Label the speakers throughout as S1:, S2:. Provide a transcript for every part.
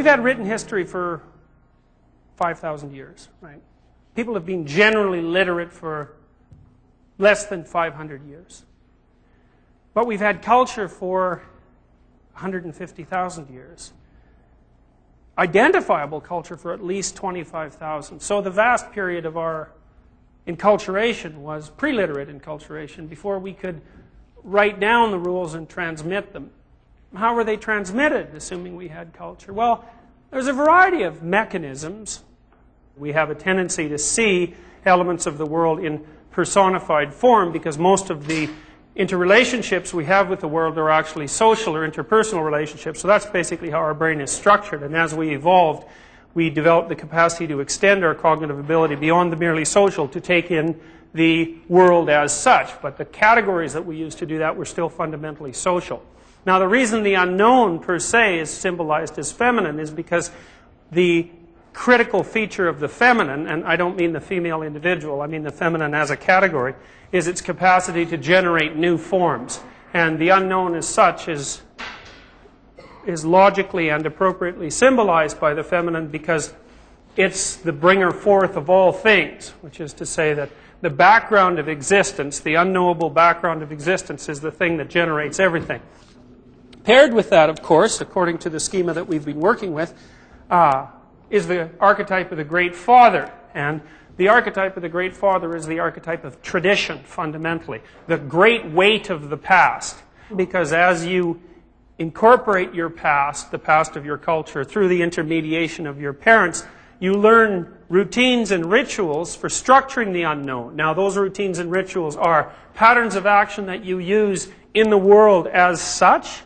S1: had written history for 5,000 years, right? People have been generally literate for less than 500 years. But we've had culture for 150,000 years. Identifiable culture for at least 25,000. So the vast period of our enculturation was pre-literate enculturation, before we could write down the rules and transmit them. How were they transmitted, assuming we had culture? Well, there's a variety of mechanisms. We have a tendency to see elements of the world in personified form, because most of the interrelationships we have with the world are actually social or interpersonal relationships. So that's basically how our brain is structured. And as we evolved, we developed the capacity to extend our cognitive ability beyond the merely social, to take in the world as such. But the categories that we used to do that were still fundamentally social. Now, the reason the unknown per se is symbolized as feminine is because the critical feature of the feminine, and I don't mean the female individual, I mean the feminine as a category, is its capacity to generate new forms. And the unknown as such is logically and appropriately symbolized by the feminine, because it's the bringer forth of all things, which is to say that the background of existence, the unknowable background of existence, is the thing that generates everything. Paired with that, of course, according to the schema that we've been working with, is the archetype of the Great Father. And the archetype of the Great Father is the archetype of tradition, fundamentally. The great weight of the past. Because as you incorporate your past, the past of your culture, through the intermediation of your parents, you learn routines and rituals for structuring the unknown. Now, those routines and rituals are patterns of action that you use in the world as such,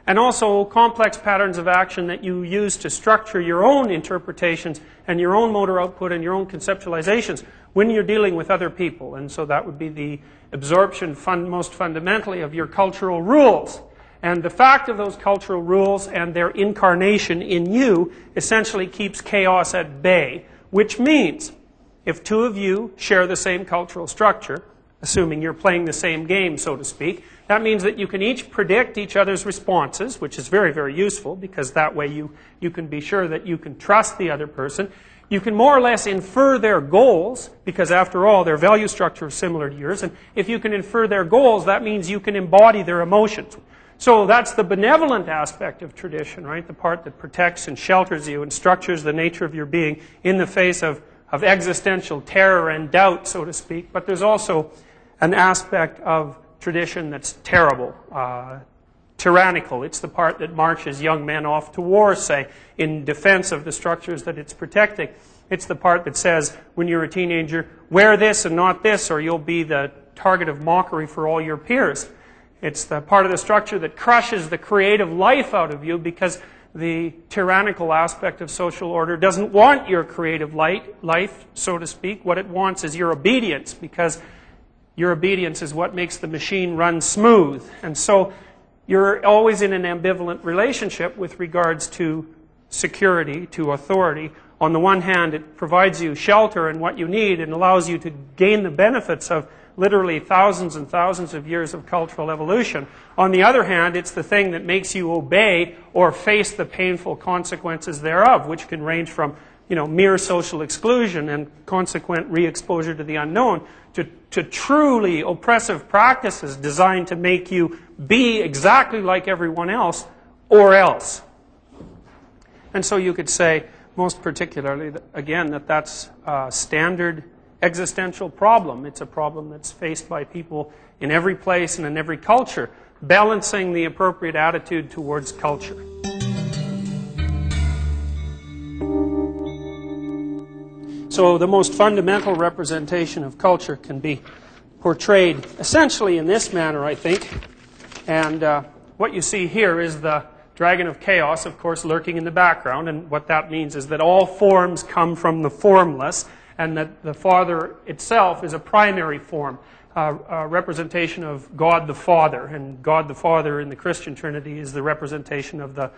S1: and also complex patterns of action that you use to structure your own interpretations and your own motor output and your own conceptualizations when you're dealing with other people. And so that would be the absorption most fundamentally of your cultural rules. And the fact of those cultural rules and their incarnation in you essentially keeps chaos at bay, which means if two of you share the same cultural structure, assuming you're playing the same game, so to speak, that means that you can each predict each other's responses, which is very, very useful, because that way you can be sure that you can trust the other person. You can more or less infer their goals, because after all, their value structure is similar to yours. And if you can infer their goals, that means you can embody their emotions. So that's the benevolent aspect of tradition, right? The part that protects and shelters you and structures the nature of your being in the face of existential terror and doubt, so to speak. But there's also an aspect of tradition that's terrible, tyrannical. It's the part that marches young men off to war, say, in defense of the structures that it's protecting. It's the part that says, when you're a teenager, wear this and not this, or you'll be the target of mockery for all your peers. It's the part of the structure that crushes the creative life out of you, because the tyrannical aspect of social order doesn't want your creative life, so to speak. What it wants is your obedience, because your obedience is what makes the machine run smooth. And so you're always in an ambivalent relationship with regards to security, to authority. On the one hand, it provides you shelter and what you need and allows you to gain the benefits of literally thousands and thousands of years of cultural evolution. On the other hand, it's the thing that makes you obey or face the painful consequences thereof, which can range from, mere social exclusion and consequent re-exposure to the unknown to truly oppressive practices designed to make you be exactly like everyone else or else. And so you could say, most particularly, again, that's a standard existential problem. It's a problem that's faced by people in every place and in every culture, balancing the appropriate attitude towards culture. So the most fundamental representation of culture can be portrayed essentially in this manner, I think. And what you see here is the dragon of chaos, of course, lurking in the background. And what that means is that all forms come from the formless, and that the Father itself is a primary form, a representation of God the Father. And God the Father in the Christian Trinity is the representation of the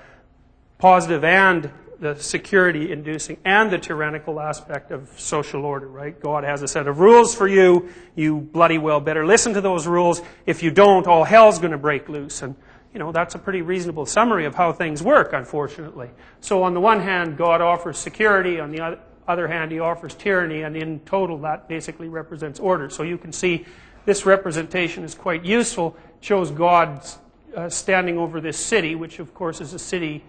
S1: positive and the security-inducing and the tyrannical aspect of social order, right? God has a set of rules for you. You bloody well better listen to those rules. If you don't, all hell's going to break loose. And that's a pretty reasonable summary of how things work, unfortunately. So on the one hand, God offers security. On the other hand, he offers tyranny. And in total, that basically represents order. So you can see this representation is quite useful. It shows God standing over this city, which, of course, is a city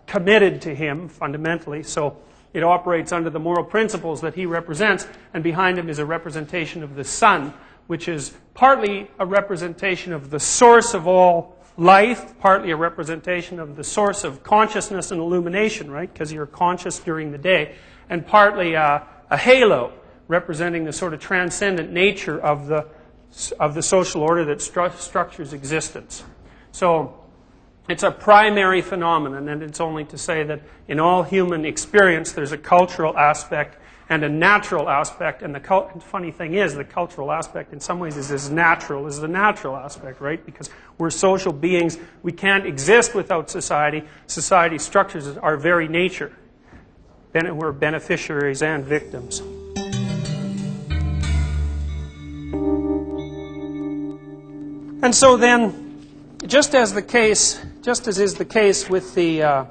S1: committed to him, fundamentally. So it operates under the moral principles that he represents. And behind him is a representation of the sun, which is partly a representation of the source of all life, partly a representation of the source of consciousness and illumination, right? Because you're conscious during the day. And partly a halo, representing the sort of transcendent nature of the social order that structures existence. So it's a primary phenomenon, and it's only to say that in all human experience there's a cultural aspect and a natural aspect, and the funny thing is, the cultural aspect in some ways is as natural as the natural aspect, right? Because we're social beings. We can't exist without society. Society structures our very nature. We're beneficiaries and victims. And so then, just as is the case with the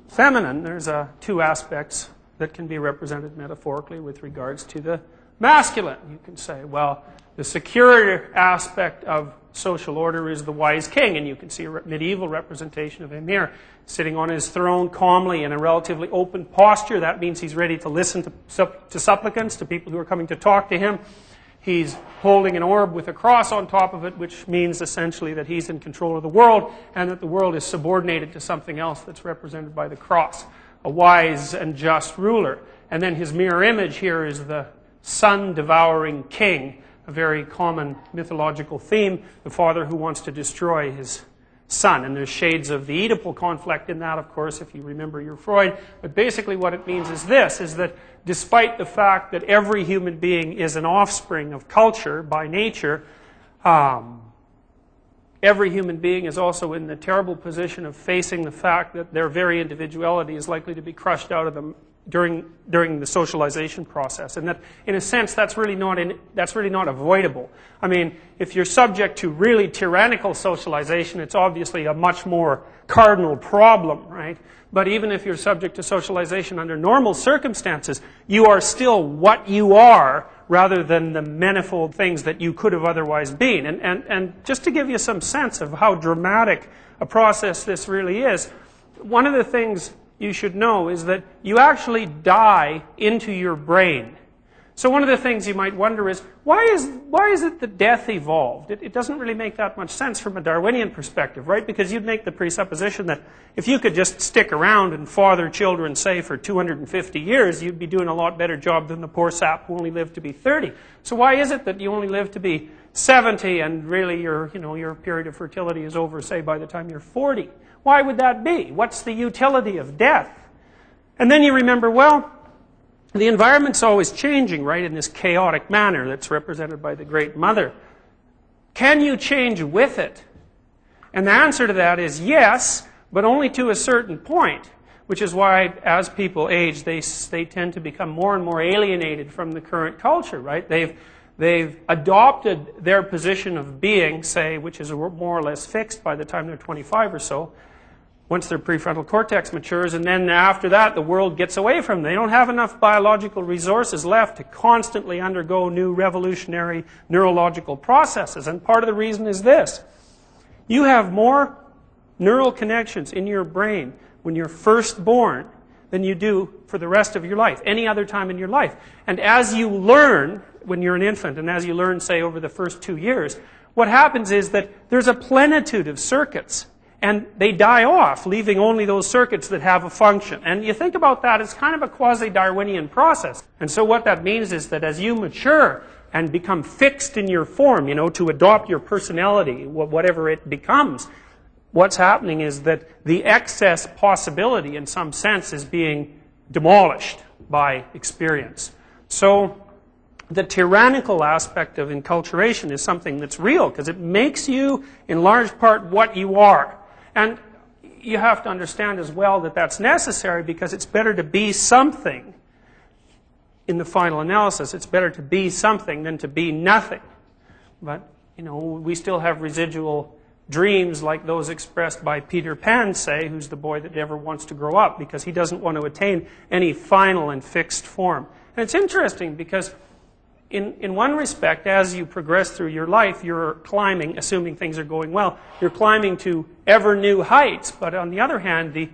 S1: feminine, there's two aspects that can be represented metaphorically with regards to the masculine. You can say, well, the secure aspect of social order is the wise king, and you can see a medieval representation of him here, sitting on his throne calmly in a relatively open posture. That means he's ready to listen to supplicants, to people who are coming to talk to him. He's holding an orb with a cross on top of it, which means essentially that he's in control of the world, and that the world is subordinated to something else that's represented by the cross. A wise and just ruler. And then his mirror image here is the sun-devouring king, a very common mythological theme, the father who wants to destroy his son. And there's shades of the Oedipal conflict in that, of course, if you remember your Freud. But basically what it means is this, is that despite the fact that every human being is an offspring of culture by nature, every human being is also in the terrible position of facing the fact that their very individuality is likely to be crushed out of them during the socialization process, and that, in a sense, that's really not avoidable. I mean, if you're subject to really tyrannical socialization, it's obviously a much more cardinal problem, right? But even if you're subject to socialization under normal circumstances, you are still what you are, rather than the manifold things that you could have otherwise been. And just to give you some sense of how dramatic a process this really is, one of the things you should know is that you actually die into your brain. So one of the things you might wonder is, why is it that death evolved? It doesn't really make that much sense from a Darwinian perspective, right? Because you'd make the presupposition that if you could just stick around and father children, say, for 250 years, you'd be doing a lot better job than the poor sap who only lived to be 30. So why is it that you only live to be 70 and really your period of fertility is over, say, by the time you're 40? Why would that be? What's the utility of death? And then you remember, well, the environment's always changing, right, in this chaotic manner that's represented by the Great Mother. Can you change with it? And the answer to that is yes, but only to a certain point, which is why as people age, they tend to become more and more alienated from the current culture, right? They've adopted their position of being, say, which is more or less fixed by the time they're 25 or so, once their prefrontal cortex matures, and then after that the world gets away from them. They don't have enough biological resources left to constantly undergo new revolutionary neurological processes. And part of the reason is this. You have more neural connections in your brain when you're first born than you do for the rest of your life, any other time in your life. And as you learn, when you're an infant, and as you learn, say, over the first 2 years, what happens is that there's a plenitude of circuits, and they die off, leaving only those circuits that have a function. And you think about that, it's kind of a quasi-Darwinian process. And so what that means is that as you mature and become fixed in your form, to adopt your personality, whatever it becomes, what's happening is that the excess possibility, in some sense, is being demolished by experience. So the tyrannical aspect of enculturation is something that's real, because it makes you, in large part, what you are. And you have to understand as well that that's necessary, because it's better to be something in the final analysis. It's better to be something than to be nothing. But, we still have residual dreams like those expressed by Peter Pan, say, who's the boy that never wants to grow up because he doesn't want to attain any final and fixed form. And it's interesting because in one respect, as you progress through your life, you're climbing, assuming things are going well, you're climbing to ever new heights. But on the other hand, the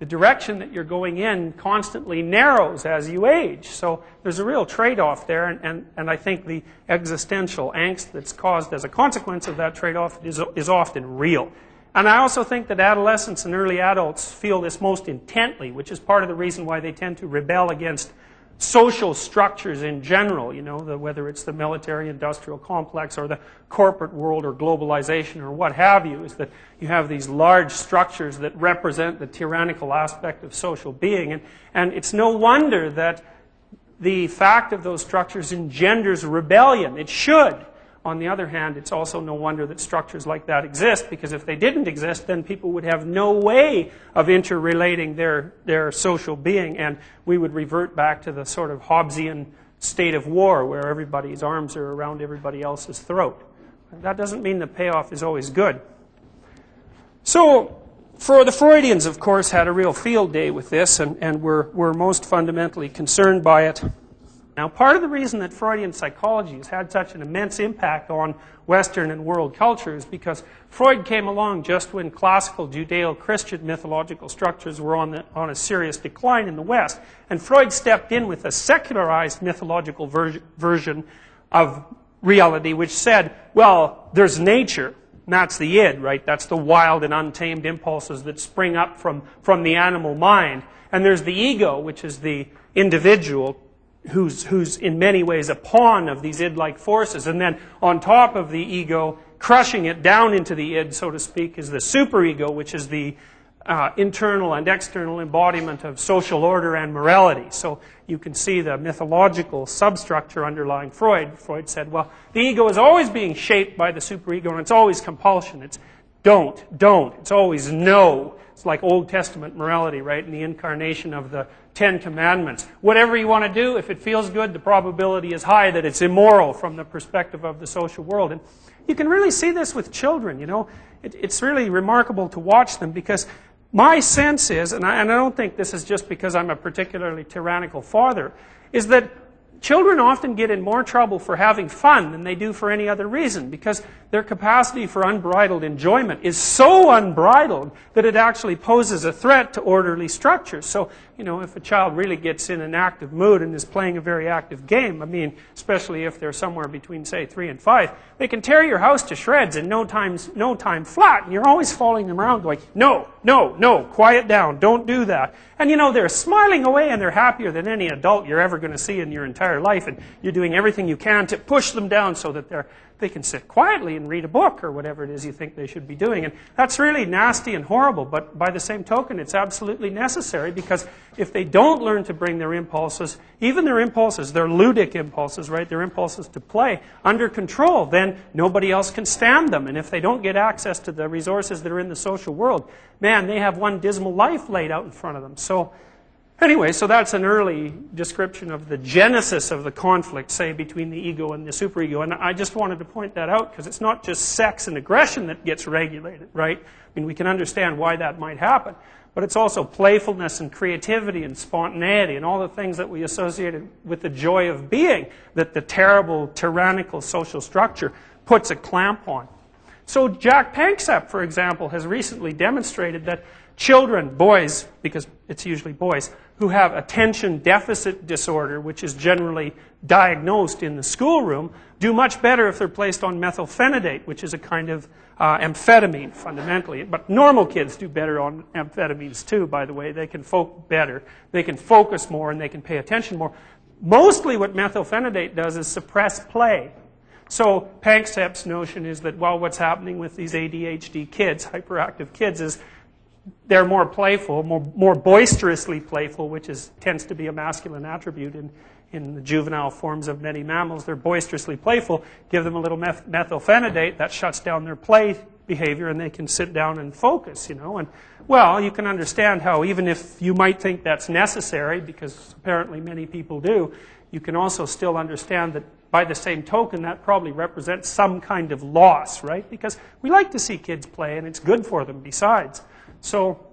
S1: direction that you're going in constantly narrows as you age. So there's a real trade-off there, and I think the existential angst that's caused as a consequence of that trade-off is often real. And I also think that adolescents and early adults feel this most intently, which is part of the reason why they tend to rebel against social structures in general, you know, whether it's the military-industrial complex or the corporate world or globalization or what have you, is that you have these large structures that represent the tyrannical aspect of social being. And it's no wonder that the fact of those structures engenders rebellion. It should. On the other hand, it's also no wonder that structures like that exist, because if they didn't exist, then people would have no way of interrelating their social being, and we would revert back to the sort of Hobbesian state of war where everybody's arms are around everybody else's throat. That doesn't mean the payoff is always good. So, for the Freudians, of course, had a real field day with this, and were most fundamentally concerned by it. Now, part of the reason that Freudian psychology has had such an immense impact on Western and world culture is because Freud came along just when classical Judeo-Christian mythological structures were on a serious decline in the West. And Freud stepped in with a secularized mythological version of reality, which said, well, there's nature. And that's the id, right? That's the wild and untamed impulses that spring up from the animal mind. And there's the ego, which is the individual, who's in many ways a pawn of these id-like forces. And then on top of the ego, crushing it down into the id, so to speak, is the superego, which is the internal and external embodiment of social order and morality. So you can see the mythological substructure underlying Freud. Freud said, well, the ego is always being shaped by the superego, and it's always compulsion. It's don't. It's always no. It's like Old Testament morality, right? In the incarnation of the Ten Commandments. Whatever you want to do, if it feels good, the probability is high that it's immoral from the perspective of the social world. And you can really see this with children, you know. It's really remarkable to watch them, because my sense is, and I don't think this is just because I'm a particularly tyrannical father, is that children often get in more trouble for having fun than they do for any other reason, because their capacity for unbridled enjoyment is so unbridled that it actually poses a threat to orderly structures. So, you know, if a child really gets in an active mood and is playing a very active game, I mean, especially if they're somewhere between, say, 3 and 5, they can tear your house to shreds in no time flat, and you're always following them around going, no, quiet down, don't do that. And, you know, they're smiling away and they're happier than any adult you're ever going to see in your entire life, and you're doing everything you can to push them down so that they can sit quietly and read a book or whatever it is you think they should be doing. And that's really nasty and horrible, but by the same token, it's absolutely necessary, because if they don't learn to bring their impulses, even their impulses, their ludic impulses, right, their impulses to play, under control, then nobody else can stand them. And if they don't get access to the resources that are in the social world, man, they have one dismal life laid out in front of them. So anyway, so that's an early description of the genesis of the conflict, say, between the ego and the superego. And I just wanted to point that out, because it's not just sex and aggression that gets regulated, right? I mean, we can understand why that might happen. But it's also playfulness and creativity and spontaneity and all the things that we associated with the joy of being that the terrible, tyrannical social structure puts a clamp on. So Jack Panksepp, for example, has recently demonstrated that children, boys, because it's usually boys, who have attention deficit disorder, which is generally diagnosed in the schoolroom, do much better if they're placed on methylphenidate, which is a kind of amphetamine, fundamentally. But normal kids do better on amphetamines too, by the way. They can focus more, and they can pay attention more. Mostly what methylphenidate does is suppress play. So Panksepp's notion is that, well, what's happening with these ADHD kids, hyperactive kids, is they're more playful, more boisterously playful, which tends to be a masculine attribute in the juvenile forms of many mammals. They're boisterously playful. Give them a little methylphenidate, that shuts down their play behavior, and they can sit down and focus, you know. And, well, you can understand how, even if you might think that's necessary, because apparently many people do, you can also still understand that by the same token, that probably represents some kind of loss, right? Because we like to see kids play, and it's good for them besides. So,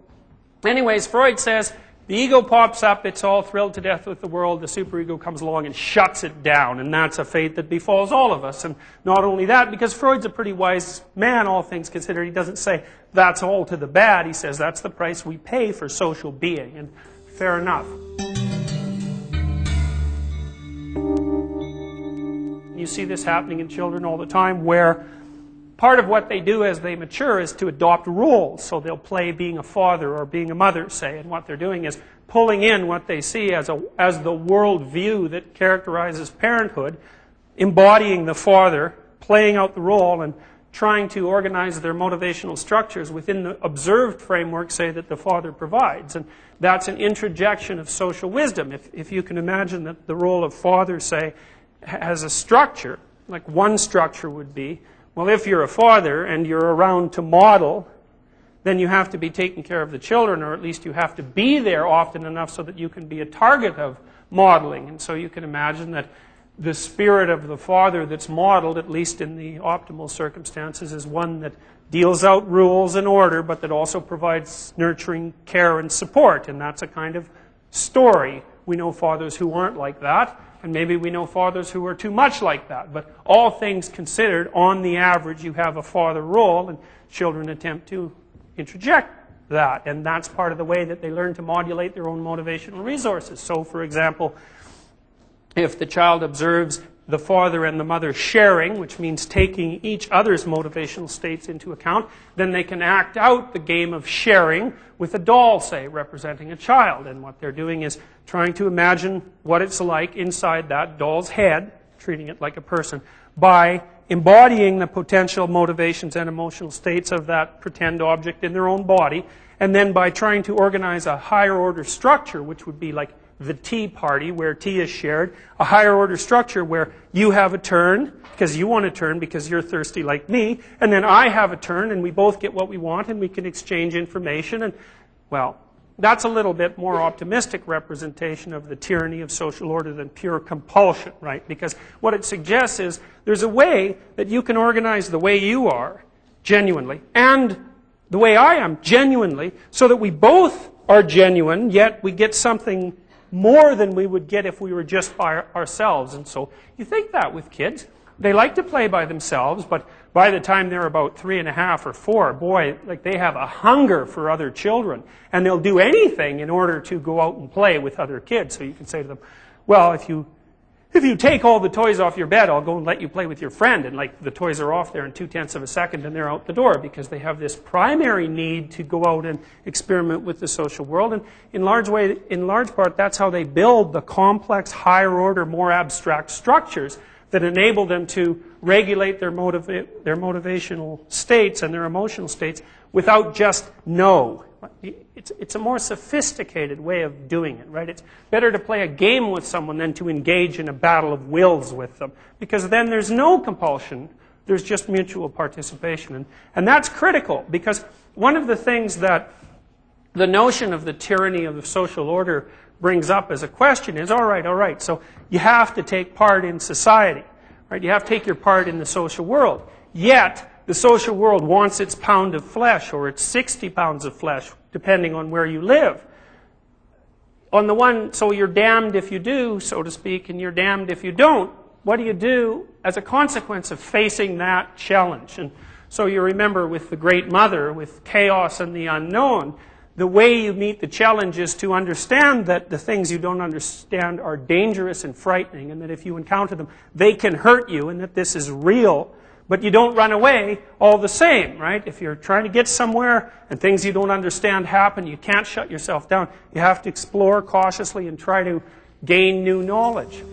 S1: anyways, Freud says, the ego pops up, it's all thrilled to death with the world, the superego comes along and shuts it down, and that's a fate that befalls all of us. And not only that, because Freud's a pretty wise man, all things considered, he doesn't say, that's all to the bad, he says, that's the price we pay for social being, and fair enough. You see this happening in children all the time, where part of what they do as they mature is to adopt roles. So they'll play being a father or being a mother, say, and what they're doing is pulling in what they see as the world view that characterizes parenthood, embodying the father, playing out the role, and trying to organize their motivational structures within the observed framework, say, that the father provides. And that's an introjection of social wisdom. If you can imagine that the role of father, say, has a structure, like one structure would be, well, if you're a father and you're around to model, then you have to be taking care of the children, or at least you have to be there often enough so that you can be a target of modeling. And so you can imagine that the spirit of the father that's modeled, at least in the optimal circumstances, is one that deals out rules and order, but that also provides nurturing care and support. And that's a kind of story. We know fathers who aren't like that, and maybe we know fathers who are too much like that. But all things considered, on the average, you have a father role, and children attempt to introject that. And that's part of the way that they learn to modulate their own motivational resources. So, for example, if the child observes the father and the mother sharing, which means taking each other's motivational states into account, then they can act out the game of sharing with a doll, say, representing a child. And what they're doing is trying to imagine what it's like inside that doll's head, treating it like a person, by embodying the potential motivations and emotional states of that pretend object in their own body, and then by trying to organize a higher order structure, which would be like the tea party, where tea is shared, a higher order structure where you have a turn, because you want a turn because you're thirsty like me, and then I have a turn, and we both get what we want, and we can exchange information. And, well, that's a little bit more optimistic representation of the tyranny of social order than pure compulsion, right? Because what it suggests is there's a way that you can organize the way you are, genuinely, and the way I am, genuinely, so that we both are genuine, yet we get something more than we would get if we were just by ourselves. And so you think that with kids. They like to play by themselves, but by the time they're about 3.5 or 4, boy, like they have a hunger for other children. And they'll do anything in order to go out and play with other kids. So you can say to them, well, if you take all the toys off your bed, I'll go and let you play with your friend. And like the toys are off there in 0.2 of a second and they're out the door, because they have this primary need to go out and experiment with the social world. And in large part, that's how they build the complex, higher order, more abstract structures that enable them to regulate their motivational states and their emotional states without just no. It's a more sophisticated way of doing it, right? It's better to play a game with someone than to engage in a battle of wills with them, because then there's no compulsion, there's just mutual participation. And that's critical, because one of the things that the notion of the tyranny of the social order brings up as a question is, all right, so you have to take part in society, right? You have to take your part in the social world. Yet, the social world wants its pound of flesh, or its 60 pounds of flesh, depending on where you live. On the one, so you're damned if you do, so to speak, and you're damned if you don't. What do you do as a consequence of facing that challenge? And so you remember with the Great Mother, with chaos and the unknown, the way you meet the challenge is to understand that the things you don't understand are dangerous and frightening, and that if you encounter them, they can hurt you, and that this is real. But you don't run away all the same, right? If you're trying to get somewhere and things you don't understand happen, you can't shut yourself down. You have to explore cautiously and try to gain new knowledge.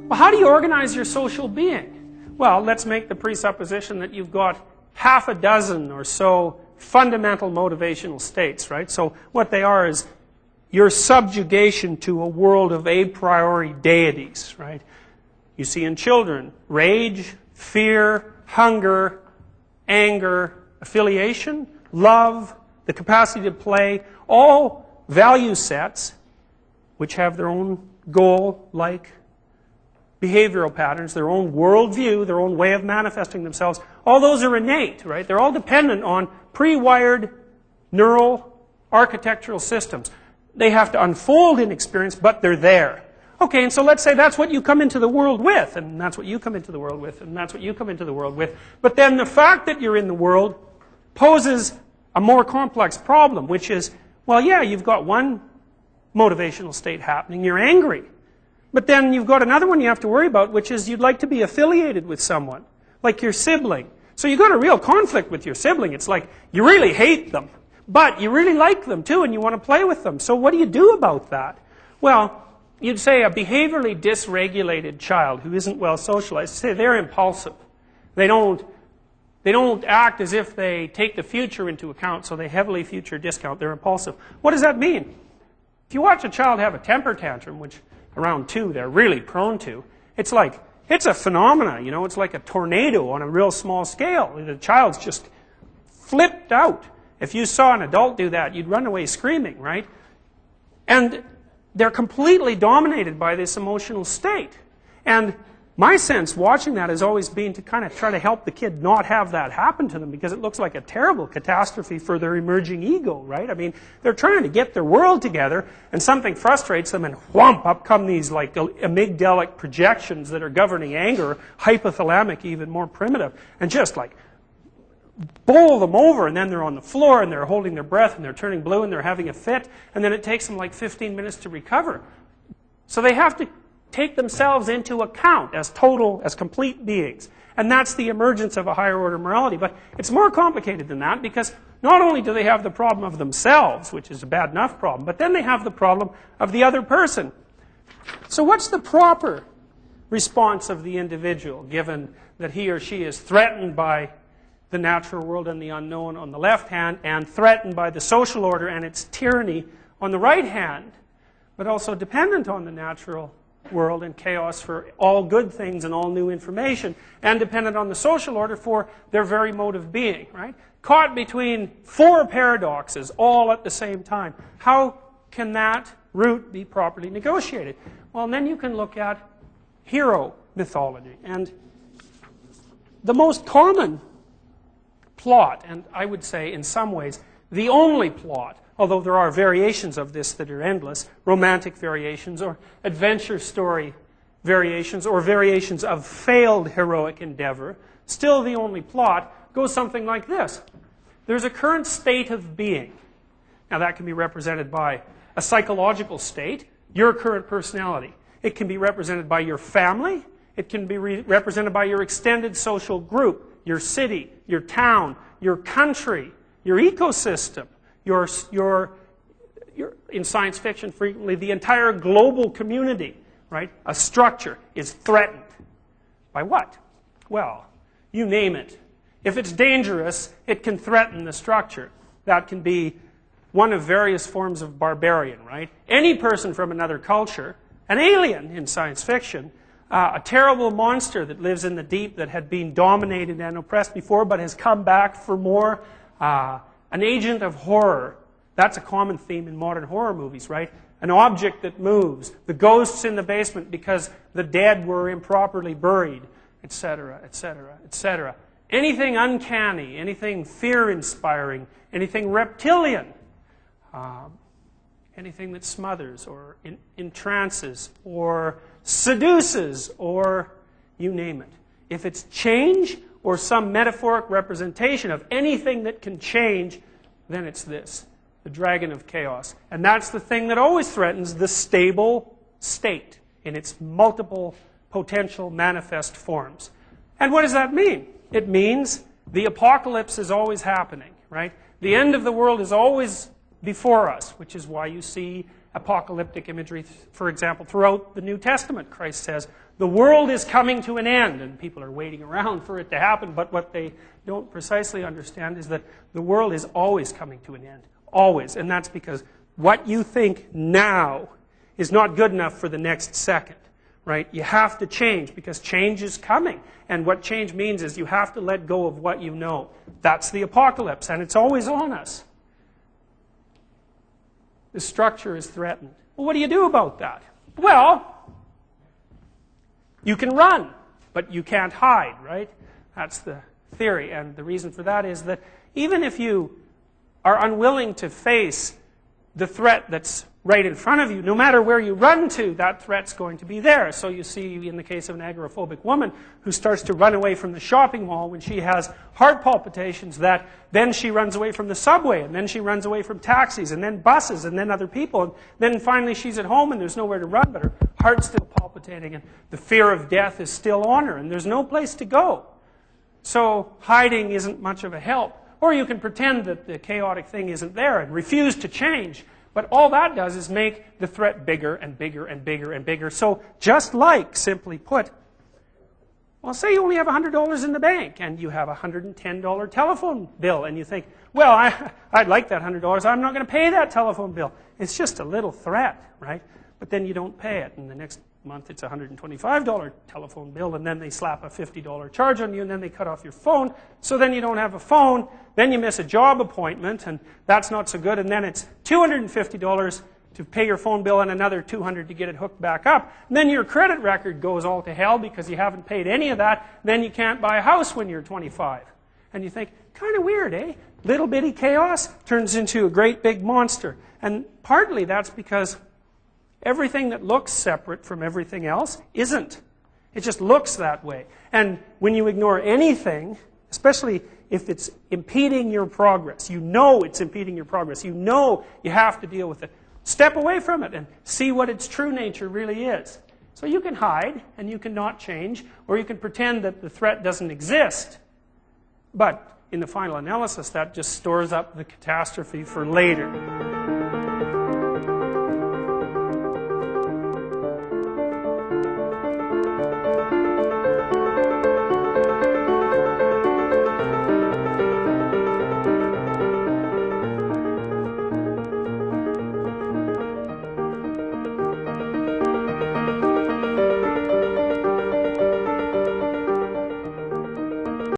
S1: Well, how do you organize your social being? Well, let's make the presupposition that you've got 6 or so fundamental motivational states, right? So what they are is your subjugation to a world of a priori deities, right? You see in children, rage, fear, hunger, anger, affiliation, love, the capacity to play, all value sets which have their own goal-like behavioral patterns, their own worldview, their own way of manifesting themselves. All those are innate, right? They're all dependent on pre-wired neural architectural systems. They have to unfold in experience, but they're there. Okay, and so let's say that's what you come into the world with, and that's what you come into the world with, and that's what you come into the world with. But then the fact that you're in the world poses a more complex problem, which is, well, yeah, you've got one motivational state happening, you're angry. But then you've got another one you have to worry about, which is you'd like to be affiliated with someone, like your sibling. So you've got a real conflict with your sibling. It's like you really hate them, but you really like them too, and you want to play with them. So what do you do about that? Well, you'd say a behaviorally dysregulated child who isn't well socialized, say they're impulsive. They don't act as if they take the future into account, so they heavily future discount. They're impulsive. What does that mean? If you watch a child have a temper tantrum, which around 2 they're really prone to, it's a phenomena, you know, it's like a tornado on a real small scale. The child's just flipped out. If you saw an adult do that, you'd run away screaming, right? And they're completely dominated by this emotional state. And my sense watching that has always been to kind of try to help the kid not have that happen to them, because it looks like a terrible catastrophe for their emerging ego, right? I mean, they're trying to get their world together, and something frustrates them, and whomp, up come these like amygdalic projections that are governing anger, hypothalamic, even more primitive, and just like bowl them over, and then they're on the floor, and they're holding their breath, and they're turning blue, and they're having a fit, and then it takes them like 15 minutes to recover. So they have to take themselves into account as complete beings. And that's the emergence of a higher order morality. But it's more complicated than that, because not only do they have the problem of themselves, which is a bad enough problem, but then they have the problem of the other person. So what's the proper response of the individual, given that he or she is threatened by the natural world and the unknown on the left hand, and threatened by the social order and its tyranny on the right hand, but also dependent on the natural world and chaos for all good things and all new information, and dependent on the social order for their very mode of being, right? Caught between 4 paradoxes all at the same time. How can that route be properly negotiated? Well, then you can look at hero mythology. And the most common plot, and I would say in some ways the only plot, although there are variations of this that are endless, romantic variations or adventure story variations or variations of failed heroic endeavor, still the only plot goes something like this. There's a current state of being. Now that can be represented by a psychological state, your current personality. It can be represented by your family. It can be represented by your extended social group, your city, your town, your country, your ecosystem. Your in science fiction, frequently, the entire global community, right? A structure is threatened. By what? Well, you name it. If it's dangerous, it can threaten the structure. That can be one of various forms of barbarian, right? Any person from another culture, an alien in science fiction, a terrible monster that lives in the deep that had been dominated and oppressed before but has come back for more, an agent of horror. That's a common theme in modern horror movies, right? An object that moves. The ghosts in the basement because the dead were improperly buried, etc., etc., etc. Anything uncanny, anything fear-inspiring, anything reptilian, anything that smothers or entrances or seduces or you name it. If it's change or some metaphoric representation of anything that can change, then it's this, the dragon of chaos. And that's the thing that always threatens the stable state in its multiple potential manifest forms. And what does that mean? It means the apocalypse is always happening, right? The end of the world is always before us, which is why you see apocalyptic imagery, for example, throughout the New Testament. Christ says, the world is coming to an end, and people are waiting around for it to happen, but what they don't precisely understand is that the world is always coming to an end. Always. And that's because what you think now is not good enough for the next second, right? You have to change because change is coming. And what change means is you have to let go of what you know. That's the apocalypse, and it's always on us. The structure is threatened. Well, what do you do about that? Well, you can run, but you can't hide, right? That's the theory. And the reason for that is that even if you are unwilling to face the threat that's right in front of you, no matter where you run to, that threat's going to be there. So you see in the case of an agoraphobic woman who starts to run away from the shopping mall when she has heart palpitations, that then she runs away from the subway, and then she runs away from taxis, and then buses, and then other people, and then finally she's at home and there's nowhere to run, but her heart's still palpitating, and the fear of death is still on her, and there's no place to go. So hiding isn't much of a help. Or you can pretend that the chaotic thing isn't there and refuse to change. But all that does is make the threat bigger and bigger and bigger and bigger. So just like, simply put, well, say you only have $100 in the bank and you have a $110 telephone bill and you think, well, I'd like that $100. I'm not going to pay that telephone bill. It's just a little threat, right? But then you don't pay it, and the next month it's a $125 telephone bill, and then they slap a $50 charge on you, and then they cut off your phone, so then you don't have a phone, then you miss a job appointment, and that's not so good, and then it's $250 to pay your phone bill and another $200 to get it hooked back up. And then your credit record goes all to hell because you haven't paid any of that, then you can't buy a house when you're 25. And you think, kind of weird, eh? Little bitty chaos turns into a great big monster. And partly that's because everything that looks separate from everything else isn't. It just looks that way. And when you ignore anything, especially if it's impeding your progress, you know it's impeding your progress, you know you have to deal with it, step away from it and see what its true nature really is. So you can hide and you can not change, or you can pretend that the threat doesn't exist. But in the final analysis, that just stores up the catastrophe for later.